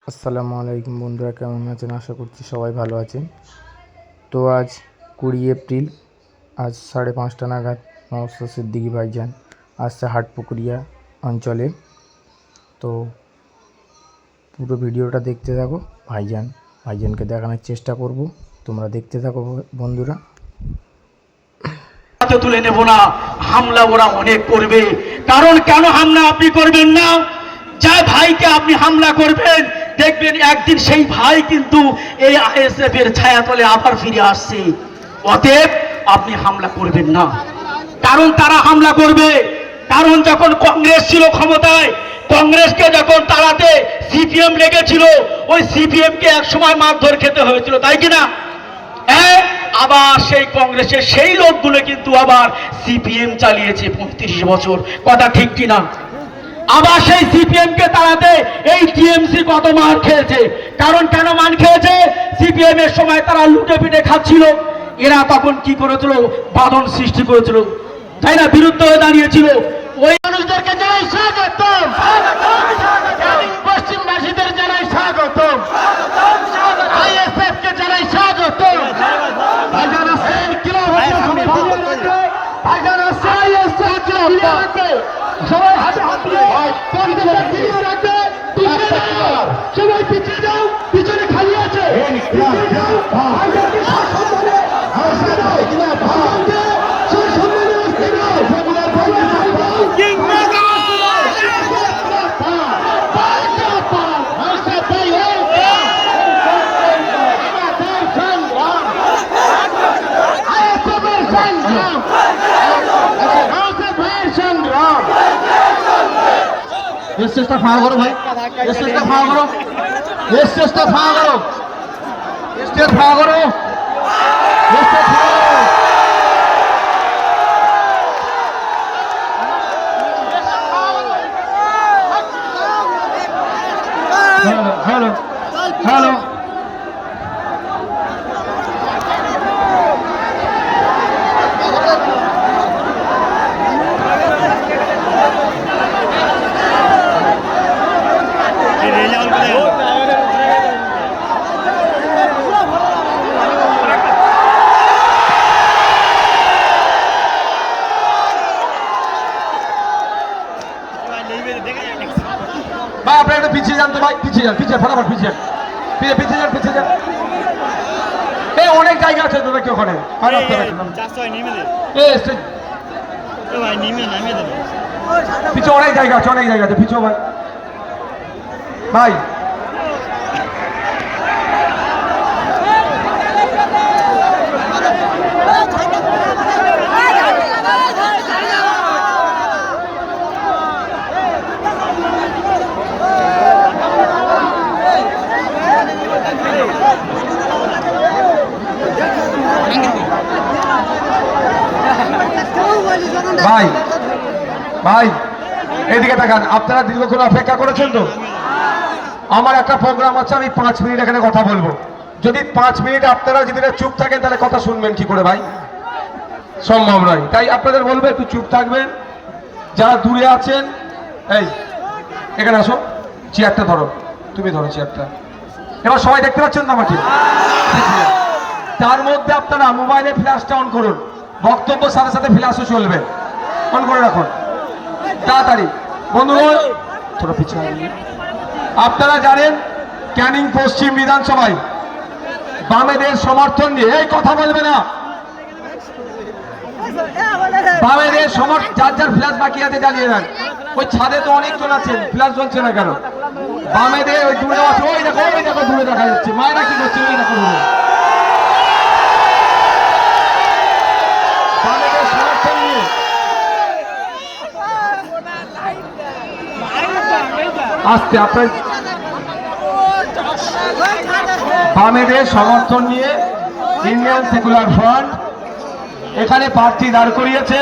আসসালামু আলাইকুম বন্ধুরা, কেমন আছেন? আশা করছি সবাই ভালো আছেন। তো আজ 20 এপ্রিল, আজ 5:30 নাগাদ নওশাদ সিদ্দিকী ভাইজান আসছে হাটপুকুরিয়া অঞ্চলে। তো পুরো ভিডিওটা দেখতে থাকো। ভাইজানকে দেখানোর চেষ্টা করব, তোমরা দেখতে থাকো বন্ধুরা। তুলে নেব না, হামলা ওরা অনেক করবে। কারণ কেন হামলা আপনি করবেন না? যা ভাইকে আপনি হামলা করবেন, দেখবেন একদিন সেই ভাই কিন্তু এই আইএসএফ এর ছায়াতলে আবার ফিরে আসছে। অতএব আপনি হামলা করবেন না। কারণ তারা হামলা করবে। কারণ যখন কংগ্রেস ছিল ক্ষমতায়, কংগ্রেসকে যখন তাড়াতে সিপিএম লেগেছিল, ওই সিপিএম কে একসময় মারধর খেতে হয়েছিল, তাই কিনা? আবার সেই কংগ্রেসের সেই লোকগুলো কিন্তু আবার সিপিএম চালিয়েছে 35 বছর, কথা ঠিক কিনা? আবার সেই সিপিএম কে তাড়াতে এই টিএমসি কত মার খেয়েছে। কারণ কেন মার খেয়েছে? সিপিএম এর সময় তারা লুটে পিটে খাচ্ছিল, এরা তখন কি করেছিল? বাঁধন সৃষ্টি করেছিল, তাই না? বিরুদ্ধ হয়ে দাঁড়িয়েছিল। ওই মানুষদেরকে জানাই স্বাগতম, পশ্চিমবাসীদের জানাই স্বাগতম, আইএসএফ কে জানাই স্বাগতম। সবাই হাতে হাত দিয়ে সবাই পিছিয়ে যাও, পিছনে খালি আছে। স্টেজটা ফাঁকা করো ভাই, স্টেজটা ফাঁকা করো, স্টেজটা ফাঁকা করো, স্টেজ ফাঁকা করো, স্টেজ ফাঁকা করো। হ্যালো হ্যালো ভাই, আপনারা একটু পিছিয়ে যান তো ভাই, পিছিয়ে যান, পিছিয়ে ফটাফট পিছিয়ে পিছিয়ে যান, পিছিয়ে যান। এই অনেক জায়গা আছে তো দেখি ওখানে, পিছু অনেক জায়গা আছে, অনেক জায়গা আছে, পিছু ভাই। ভাই ভাই ভাই এদিকে তাকান। আপনারা দীর্ঘক্ষণ অপেক্ষা করেছেন তো। আমার একটা প্রোগ্রাম আছে, আমি 5 মিনিট এখানে কথা বলবো। যদি 5 মিনিট আপনারা যদি চুপ থাকেন তাহলে কথা শুনবেন কি করে ভাই? সম্ভব নয়। তাই আপনাদের বলবো একটু চুপ থাকবেন। যারা দূরে আছেন, এই এখানে আসো, চেয়ারটা ধরো, তুমি ধরো চেয়ারটা। এবার সবাই দেখতে পাচ্ছেন তো আমাকে? তার মধ্যে আপনারা মোবাইলে ফ্ল্যাশটা অন করুন, বক্তব্য সাথে সাথে ফ্ল্যাশও চলবে, অন করে রাখুন তাড়াতাড়ি। বন্ধুগণ ছোট পিছনে, আপনারা জানেন ক্যানিং পশ্চিম বিধানসভায় বামেদের সমর্থন দিয়ে, এই কথা বলবে না, বামেদের সমর্থন, যার যার ফ্ল্যাশ বাকি আছে জ্বালিয়ে দেন। ওই ছাদে তো অনেকজন আছেন, ফ্ল্যাশ জ্বলছে না কেন? বামেদের ওই দূরে আছে, ওই দেখো, ওই দেখো দূরে দেখা যাচ্ছে, মায়েরা কি করছে, ওই দেখো দূরে। বামেদের সমর্থন নিয়ে, আস্তে আপনার বামেদের সমর্থন নিয়ে ইন্ডিয়ান সেকুলার ফ্রন্ট এখানে প্রার্থী দাঁড় করিয়েছে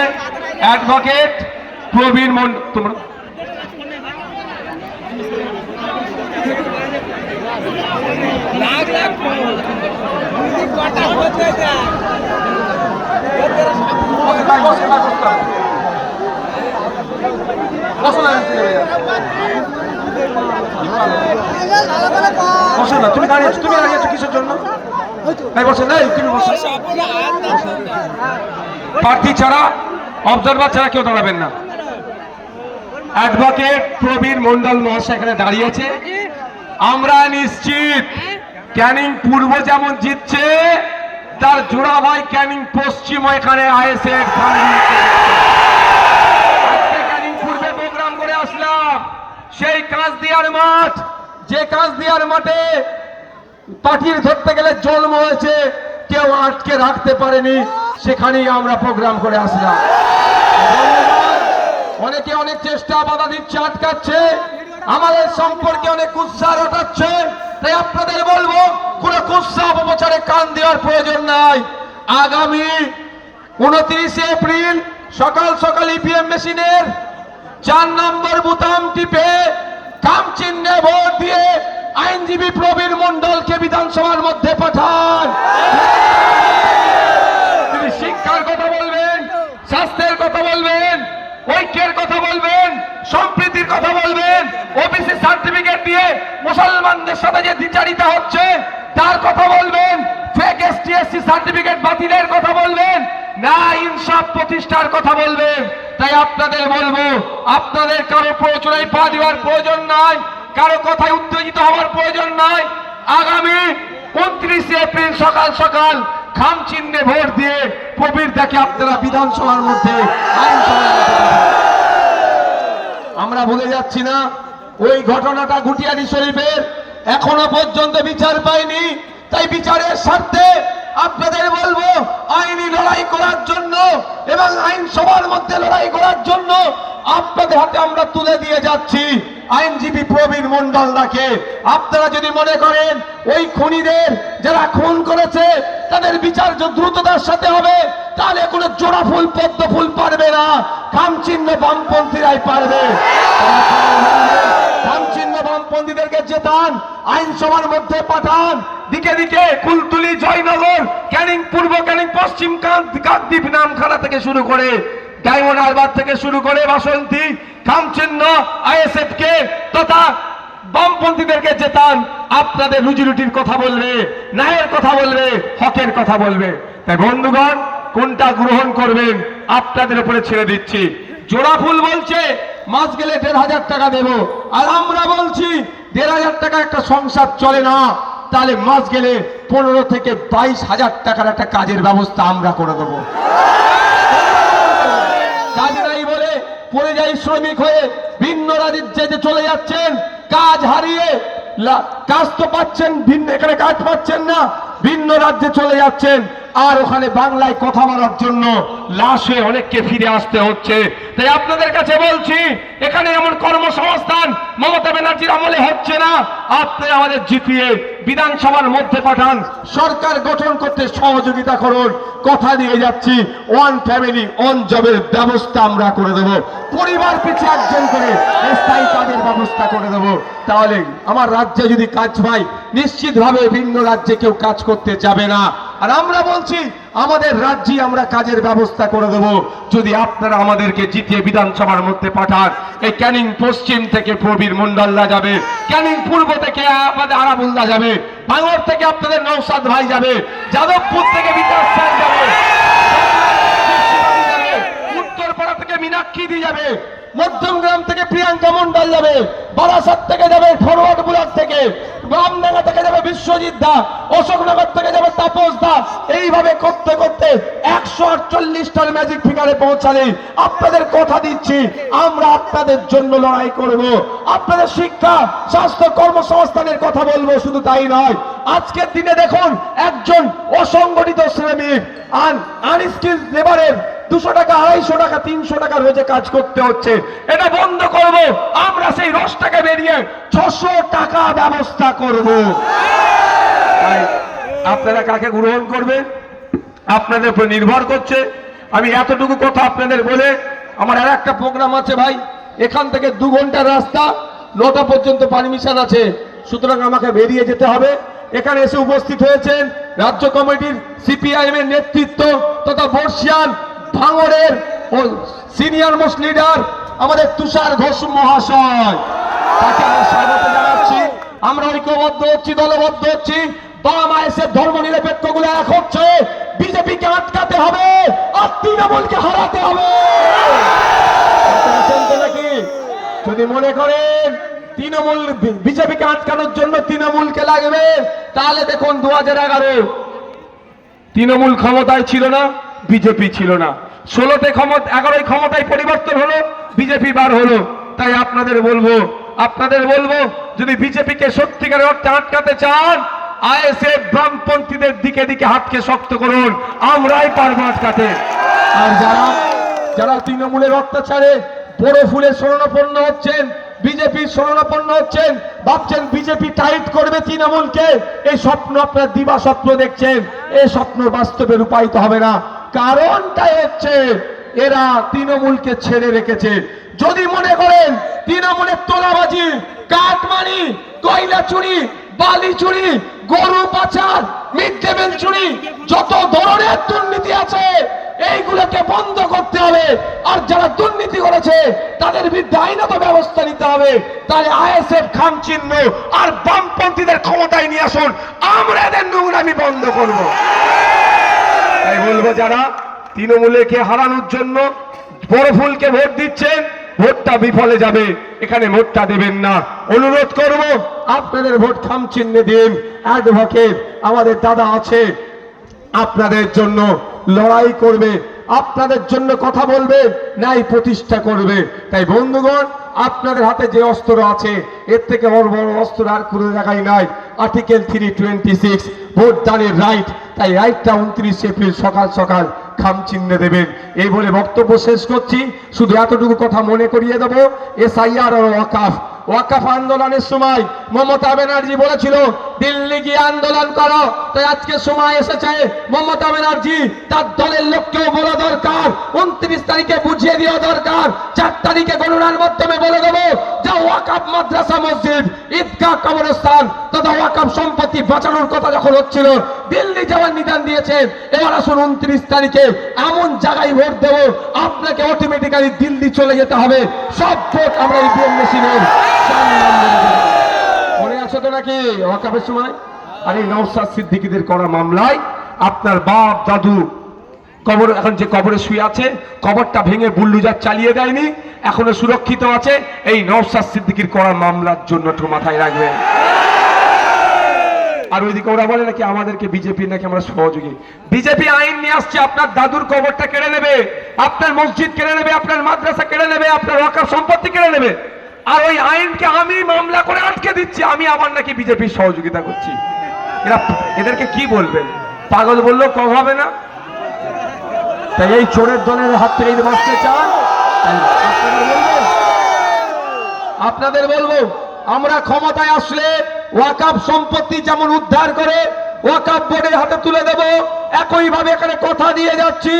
অ্যাডভোকেট প্রবীণ মন্ডল। তোমরা বসো না, তুমি দাঁড়িয়েছো কিসের জন্য? এই বসে না, তুমি বসো। প্রার্থী ছাড়া, অবজারভার ছাড়া কেউ দাঁড়াবেন না। অ্যাডভোকেট প্রবীর মন্ডল মহাশয় এখানে দাঁড়িয়েছে। আমরা নিশ্চিত ক্যানিং পূর্ব যেমন জিতছে, তার জোড়া ভাই ক্যানিং পশ্চিম এখানে আইএসএফ ক্যানিং পূর্বে প্রোগ্রাম করে আসলাম। সেই কাঁচদিয়ার মাঠ, যে কাঁচদিয়ার মাঠে পার্টির ধরতে গেলে জন্ম হয়েছে, কেউ আটকে রাখতে পারেনি, সেখানেই আমরা প্রোগ্রাম করে আসলাম। অনেকে অনেক চেষ্টা বাধা দিচ্ছে, আটকাচ্ছে, আমাদের সম্পর্কে অনেক কুৎসা ওঠাচ্ছে। তাই আপনাদের বলবো, কোনো কুৎসা অপপ্রচারে কান দেওয়ার প্রয়োজন নাই। আগামী 29 এপ্রিল সকাল সকাল ইভিএম মেশিনের 4 নম্বর বুতাম টিপে কাম চিহ্নে ভোট দিয়ে আইনজীবী প্রবীর মন্ডলকে বিধানসভার মধ্যে পাঠান। তিনি শিক্ষার কথা বলবেন, স্বাস্থ্যের কথা বলবেন, ঐক্যের কথা বলবেন, সম্প্রীতির কথা বলবেন, ওবিসি সার্টিফিকেট দিয়ে মুসলমানদের সাথে যে দ্বিচারিতা হচ্ছে তার কথা বলবেন, ফেক এসটিএসসি সার্টিফিকেট বাতিলের কথা বলবেন, না ইনসাফ প্রতিষ্ঠার কথা বলবেন। তাই আপনাদের বলবো, আপনাদের কারো প্রচুরাই পা দেওয়ার প্রয়োজন নাই, কারো কথায় উত্তেজিত হওয়ার প্রয়োজন নাই। আগামী 29 এপ্রিল সকাল সকাল খাম চিহ্নে ভোট দিয়ে প্রবীর দাকে আপনারা বিধানসভার মধ্যে আমরা ভুলে যাচ্ছি না। ওই ঘটনাটা ঘুটিয়ারি শরীফের এখনো পর্যন্ত বিচার পায়নি। তাই বিচারের স্বার্থে আপনাদের বলবো, আইনি লড়াই করার জন্য এবং আইনসভার মধ্যে লড়াই করার জন্য আপনাদের হাতে আমরা তুলে দিয়ে যাচ্ছি আইনজীবী প্রবীর মন্ডলদাকে। আপনারা যদি মনে করেন ওই খুনিদের যারা খুন করেছে তাদের বিচার দ্রুততার সাথে হবে, তাহলে কোনো জোড়া ফুল পদ্ম ফুল পারবে না, খামচিহ্ন বামপন্থীরাই পারবে। খামচিহ্ন বামপন্থীদেরকে জেতান, আইনসভার মধ্যে পাঠান। দিকে দিকে কুলতুলি, জয়নগর, ক্যানিং পূর্ব, ক্যানিং পশ্চিম, কাকদ্বীপ, নামখানা থেকে শুরু করে ডায়মন্ড হারবার থেকে শুরু করে বাসন্তী, খামচিহ্ন আইএসএফ কে তথা বামপন্থীদেরকে জেতান। আপনাদের রুজি রুটির কথা বলবে, ন্যায়ের কথা বলবে, হকের কথা বলবে। তাই বন্ধুগণ, কোনটা গ্রহণ করবেন আপনাদের উপরে ছেড়ে দিচ্ছি। জোড়া ফুল বলছে মাস গেলে 1,500 টাকা দেব, আর আমরা বলছি 1,500 টাকা একটা সংসার চলে না, তাহলে মাস গেলে 15 থেকে 22,000 টাকার একটা কাজের ব্যবস্থা আমরা করে দেবো। কাজ নাই বলে পরিযায়ী শ্রমিক হয়ে ভিন্ন রাজ্যে চলে যাচ্ছেন, কাজ হারিয়ে, কাজ তো পাচ্ছেন, ভিন্ন এখানে কাজ পাচ্ছেন না, ভিন্ন রাজ্যে চলে যাচ্ছেন, আর ওখানে বাংলায় কথা বলার জন্য লাশে অনেককে ফিরে আসতে হচ্ছে। তাই আপনাদের কাছে বলছি, এখানে এমন কর্মসংস্থান মমতা ব্যানার্জির আমলে হচ্ছে না। আপনি আমাদের জিতিয়ে বিধানসভার মধ্যে পাঠান, সরকার গঠন করতে সহযোগিতা করুন। কথা দিয়ে যাচ্ছি, ওয়ান ফ্যামিলি ওয়ান জবের ব্যবস্থা আমরা করে দেব, পরিবার পিছিয়ে একজন করে স্থায়ী কাজের ব্যবস্থা করে দেব। তাহলে আমার রাজ্যে যদি কাজ পাই, নিশ্চিতভাবে ভিন্ন রাজ্যে কেউ কাজ করতে যাবে না। আর আমরা বলছি, আমাদের রাজ্যে আমরা কাজের ব্যবস্থা করে দেব, যদি আপনারা আমাদেরকে জিতিয়ে বিধানসভার মধ্যে পাঠান। এই ক্যানিং পশ্চিম থেকে প্রবীর মন্ডলদা যাবে, ক্যানিং পূর্ব থেকে আমাদের আরাবুল্লাহ যাবে, ভাঙড় থেকে আপনাদের নওশাদ ভাই যাবে, যাদবপুর থেকে বিকাশ স্যার যাবে, উত্তরপাড়া থেকে মীনাক্ষী দি যাবে, মধ্যমগ্রাম থেকে প্রিয়াঙ্কা মন্ডল যাবে, বারাসাত থেকে যাবে ফরওয়ার্ড ব্লক থেকে, রামডাঙ্গা থেকে যাবে বিশ্বজিৎ দা, অশোকনগর থেকে যাবে তাপস দা। এইভাবে করতে করতে 148টার ম্যাজিক ফিগারে পৌঁছালে আপনাদের কথা দিচ্ছি, আমরা আপনাদের জন্য লড়াই করব, আপনাদের শিক্ষা, স্বাস্থ্য, কর্মসংস্থানের কথা বলবো। শুধু তাই নয়, আজকের দিনে দেখুন, একজন অসংগঠিত শ্রমিক আনস্কিল লেবারের 200 টাকা, 250 টাকা, 300 টাকা রোজে কাজ করতে হচ্ছে। এটা বন্ধ করব, আমরা সেই রোজটাকে বেরিয়ে 600 টাকা ব্যবস্থা করব। আপনারা কাকে গ্রহণ করবেন আপনাদের উপর নির্ভর করছে। আমি এতটুকু কথা আপনাদের বলে, আমার আর একটা প্রোগ্রাম আছে ভাই, এখান থেকে 2 ঘন্টার রাস্তা, 9টা পর্যন্ত পারমিশন আছে, সুতরাং আমাকে বেরিয়ে যেতে হবে। এখানে এসে উপস্থিত হয়েছেন রাজ্য কমিটির সিপিআইএম এর নেতৃত্ব তথা বর্ষিয়ান ভাঙড়ের সিনিয়র মোস্ট লিডার আমাদের তুষার ঘোষ মহাশয়, তাকে আমি স্বাগত জানাচ্ছি। আমরা ঐক্যবদ্ধ হচ্ছি, দলবদ্ধ হচ্ছি, বাম আইএসএফ ধর্ম নিরপেক্ষ গুলো এক হচ্ছে, বিজেপিকে আটকাতে হবে আর তৃণমূলকে হারাতে হবে। নাকি যদি মনে করেন তৃণমূল বিজেপিকে আটকানোর জন্য তৃণমূলকে লাগবে, তাহলে দেখুন 2011 তৃণমূল ক্ষমতায় ছিল না, বিজেপি ছিল না, 16তে ক্ষমতা 11 ক্ষমতায় পরিবর্তন হলো, বিজেপি বার হলো। তাই আপনাদের বলবো যদি বিজেপিকে সত্যিকারের অর্থে আটকাতে চান, আইএসএফ বামপন্থীদের দিকে দিকে হাতকে শক্ত করুন, আমরাই পারবো আটকাতে। আর যারা তৃণমূলের অত্যাচারে বড় ফুলের শরণাপন্ন হচ্ছেন, বিজেপির শরণাপন্ন হচ্ছেন, ভাবছেন বিজেপি টাইট করবে তৃণমূলকে, এই স্বপ্ন আপনার দিবা স্বপ্ন দেখছেন, এই স্বপ্ন বাস্তবে রূপায়িত হবে না। কারণটাই হচ্ছে এরা তৃণমূলকে ছেড়ে রেখেছে। যদি মনে করেন তৃণমূলের তোলাবাজি, কাটমানি, কয়লা চুরি, বালি চুরি, গরু পাচার, মিড ডে মিল চুরি, যত ধরনের দুর্নীতি আছে এইগুলোকে বন্ধ করতে হবে। আর যারা দুর্নীতি করেছে তাদের বিরুদ্ধে আইনত ব্যবস্থা নিতে হবে। তাহলে আইএসএফ খাম চিহ্ন আর বামপন্থীদের ক্ষমতায় নিয়ে আসুন, আমরা এদের নোংরামি বন্ধ করব। তাই বলবো যারা তৃণমূলকে হারানোর জন্য বড় ফুলকে ভোট দিচ্ছেন, ভোটটা বিফলে যাবে, এখানে ভোটটা দেবেন না। অনুরোধ করব আপনাদের ভোট খাম চিহ্নে দিন। অ্যাডভোকেট আমাদের দাদা আছে, আপনাদের জন্য লড়াই করবে, আপনাদের জন্য কথা বলবে, ন্যায় প্রতিষ্ঠা করবে। তাই বন্ধুগণ, আপনাদের হাতে যে অস্ত্র আছে এর থেকে বড় বড় অস্ত্র আর কোনো জায়গায় নাই। আর্টিকেল 326 ভোট দানের রাইট, তাই রাইটটা 29 এপ্রিল সকাল সকাল খাম চিহ্নে দেবেন। এই বলে বক্তব্য শেষ করছি। শুধু এতটুকু কথা মনে করিয়ে দেবো, এসআইআর আর ওয়াকাফ আন্দোলনের সময় মমতা ব্যানার্জি বলেছিল দিল্লি গিয়ে আন্দোলন করো। তাই আজকে সময় এসেছে মমতা ব্যানার্জি তার দলের লোককেও বলা দরকার, 29 তারিখে বুঝিয়ে দেওয়া দরকার, 4 তারিখে গণনার মাধ্যমে বলে দেবো যে ওয়াকাফ মাদ্রাসা, মসজিদ, ঈদগাহ, কবরস্থান তথা ওয়াকাফ সম্পত্তি বাঁচানোর কথা যখন হচ্ছিল, দিল্লি যাওয়ার নিদান দিয়েছেন। এবার আসুন 29 তারিখে এমন জায়গায় ভোট দেবো আপনাকে অটোমেটিক্যালি দিল্লি চলে যেতে হবে। সব ভোট আমরা ইভিএম মেশিনের মনে আছে তো নাকি ওয়াকাফের সময়? আর এই নওশাদ সিদ্দিকীদের করা মামলায় আপনার বাপ দাদু কবর, এখন যে কবরে শুয়ে আছে, কবরটা ভেঙে বুল্ডুজার চালিয়ে দেয়নি, এখনো সুরক্ষিত আছে। এই নওশাদ সিদ্দিকীর করা মামলার জন্য একটু মাথায় রাখবেন। আর ওইদিকে ওরা বলে নাকি আমাদেরকে বিজেপি নাকি আমরা সহযোগী। বিজেপি আইন নিয়ে আসছে, আপনার দাদুর কবরটা কেড়ে নেবে, আপনার মসজিদ কেড়ে নেবে, আপনার মাদ্রাসা কেড়ে নেবে, আপনার ওয়াকাফ সম্পত্তি কেড়ে নেবে। আর ওই আইনকে আমি মামলা করে আটকে দিচ্ছি, আমি আবার নাকি বিজেপির সহযোগিতা করছি। এদেরকে কি বলবেন? পাগল বললেও কম হবে না। তাই এই চোরের দলের হাত থেকে যদি বাঁচতে চান, আপনাদের বলবো আমরা ক্ষমতায় আসলে ওয়াকাফ সম্পত্তি যেমন উদ্ধার করে ওয়াকাফ বোর্ডের হাতে তুলে দেব, একইভাবে এখানে কথা দিয়ে যাচ্ছি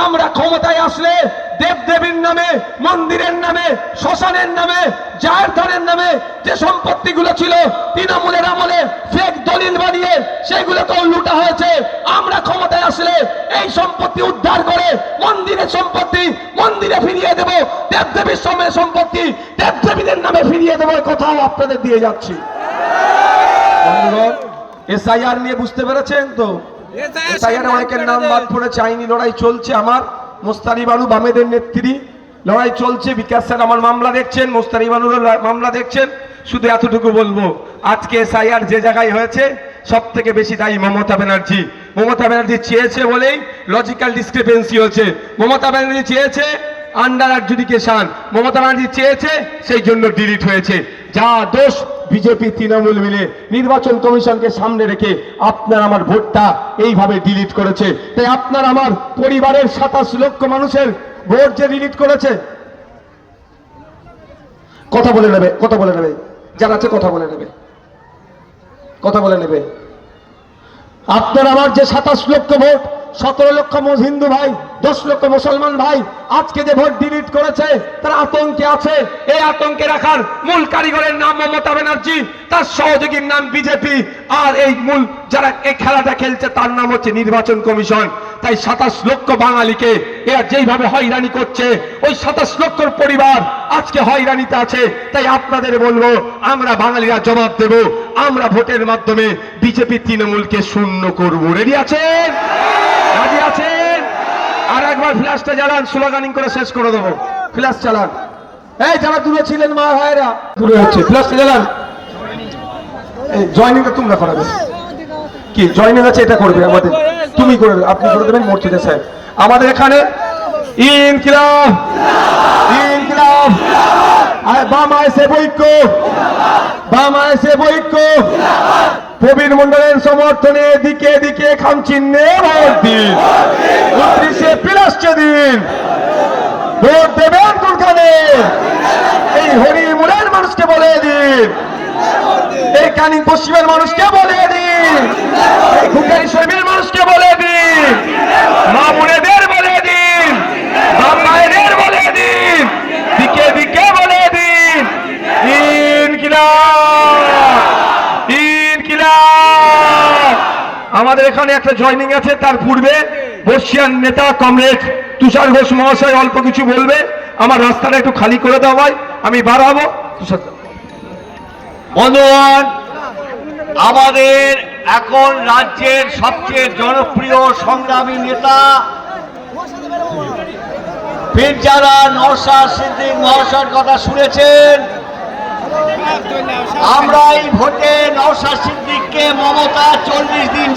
আমরা ক্ষমতায় আসলে দেবদেবীর নামে, মন্দিরের নামে, শ্মশানের নামে, জায়রদানের নামে যে সম্পত্তিগুলো ছিল তৃণমূলের আমলে ফেক দলিল বানিয়ে সেগুলোকেও লুটা হয়েছে, আমরা ক্ষমতায় আসলে এই সম্পত্তি উদ্ধার করে মন্দিরের সম্পত্তি মন্দিরে ফিরিয়ে দেব, দেবদেবীর সম্পত্তি দেবদেবীদের নামে ফিরিয়ে দেব, কথাও আপনাদের দিয়ে যাচ্ছি। এসআইআর নিয়ে বুঝতে পেরেছেন তো? এসআইআর অনেকের নাম বাদ পড়েছে, আইনি লড়াই চলছে। আমার মোস্তারি বানু বামেদের নেত্রী লড়াই চলছে, বিকাশ স্যার আমার মামলা দেখছেন, মোস্তারি বানুর মামলা দেখছেন। শুধু এতটুকু বলবো, আজকে এসআইআর যে জায়গায় হয়েছে সব থেকে বেশি দায়ী মমতা ব্যানার্জি। মমতা ব্যানার্জি চেয়েছে বলেই লজিক্যাল ডিসক্রিপেন্সি হচ্ছে। মমতা ব্যানার্জি চেয়েছে আন্ডার অ্যাডজুডিকেশন, মমতা ব্যানার্জি চেয়েছে সেই জন্য ডিলিট হয়েছে। যা দোষ বিজেপি তৃণমূল মিলে নির্বাচন কমিশনকে সামনে রেখে আপনার আমার ভোটটা এইভাবে ডিলিট করেছে। তাই আপনার আমার পরিবারের 27 লক্ষ মানুষের ভোট যে ডিলিট করেছে, কথা বলে নেবে, কথা বলে নেবে, যারা আছে কথা বলে নেবে, কথা বলে নেবে। আপনার আমার যে 27 লক্ষ ভোট, 17 লক্ষ হিন্দু ভাই 10 লক্ষ মুসলমান ভাই আজকে যে ভোট ডিলিট করেছে তারা আতঙ্কে আছে। এই আতঙ্কে রাখার মূল কারিগরের নাম মমতা ব্যানার্জি, তার সহযোগীর নাম বিজেপি, আর এই মূল যারা এই খেলাটা খেলছে তার নাম হচ্ছে নির্বাচন কমিশন। তাই 27 লক্ষ বাঙালিকে এরা যেইভাবে হয়রানি করছে, ওই 27 লক্ষর পরিবার আজকে হয়রানিতে আছে। তাই আপনাদের বলবো, আমরা বাঙালিরা জবাব দেব, আমরা ভোটের মাধ্যমে বিজেপি তৃণমূলকে শূন্য করব। রেডি আছেন? রাজি আছেন? আর একবার ফ্ল্যাশটা জ্বালান, স্লোগানিং করে শেষ করে দেবো। ফ্ল্যাশ চালান। এই যারা দূরে ছিলেন মা ভাইরা, দূরে হচ্ছে, ফ্ল্যাশটা জ্বালান। এই জয়নিংটা তোমরা করাবে কি? জয়নিং আছে, এটা করবে আমাদের, তুমি করে, আপনি করে দেবেন মর্তুজা সাহেব। আমাদের এখানে ইনকিলাব ইনকিলাব, আর বাম আইসে বৈক্য, বাম আইসে বৈক্য, প্রবীণ মন্ডলের সমর্থনে দিকে দিকে খাম চিহ্নে ভোট দিন, 29শে পিলাসকে দিন, ভোট দেবেন কোনখানে? এই হরিমুলের মানুষকে বলে দিন, এই কানিং পশ্চিমের মানুষকে বলে দিন, এই খুকারি শরীফের মানুষকে বলে দিন, মা বোনেদের বলে দিন, বাপ মায়েদের বলে দিন, দিকে দিকে বলে দিন, ইনকিলাব ইনকিলাব। আমাদের এখানে একটা জয়নিং আছে, তার পূর্বে বর্ষিয়ান নেতা কমরেড তুষার ঘোষ মহাশয় অল্প কিছু বলবে। আমার রাস্তাটা একটু খালি করে দেওয়া হয়, আমি বাড়াবো। বন্ধুগণ, আমাদের এখন রাজ্যের সবচেয়ে জনপ্রিয় সংগ্রামী নেতা পীরজাদা নওশাদ সিদ্দিক মহাশয়ের কথা শুনেছেন। আমরা এই ভোটে নওশাদ সিদ্দিককে মমতা 40 দিন